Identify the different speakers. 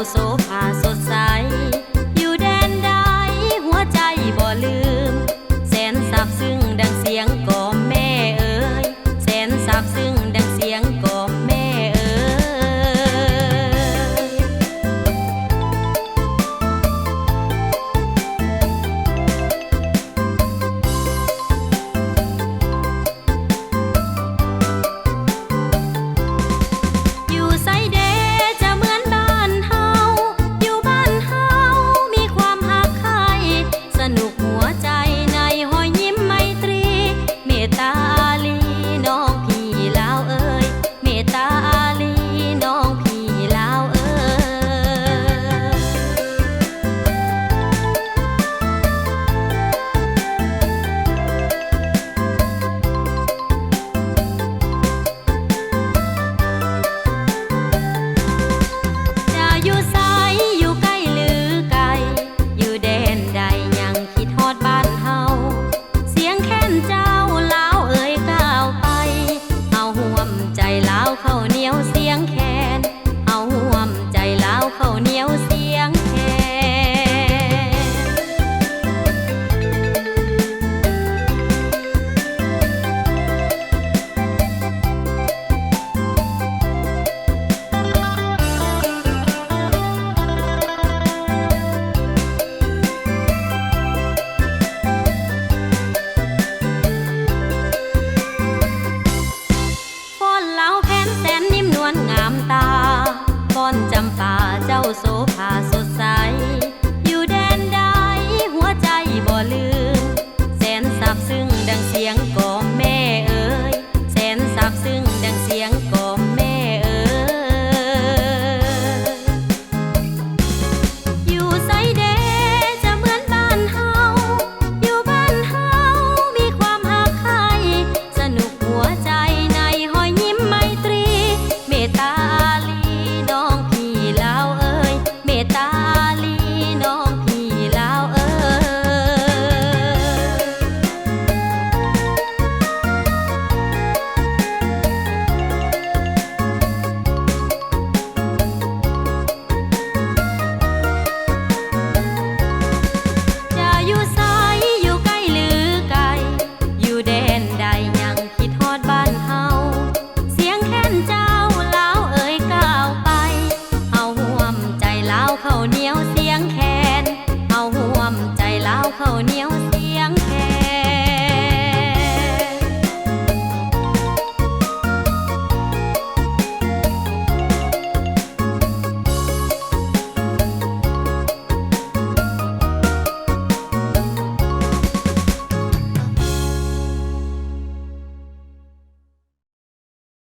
Speaker 1: โสภาสดใสอยู่แดนใดหัวใจบ่ลืมแสนซาบซึ้งดังเสียงกล่อมแม่เอ๋ยแสนซาบซึ้งดังเสียงกล่อมแม่เอ๋ยอยู่ไสเดจะเหมือนบ้านเฮาอยู่บ้านเฮามีความหักใครสนุกหัวใจในหอยยิ้มไมตรีเมตตาอาลีน้องพี่ลาวเอ๋ยเมตตาอาลีน้องพี่ลาวเอ๋ยจะอยู่ไสอยู่ใกล้หรือไกลอยู่แดนใดยังคิดฮอดบ้านเฮาเสียงแค้นเจ้าลาวเอ๋ยก้าวไปเอาห่วมใจลาวเข้าเหนียวเสียงแคนเอาห่วมใจลาวเข้าเหนียวเสียงแคนฟ้อนลาวแผนแสนนิ่มนวลงามตาฟ้อนจำปาเจ้าโสภาส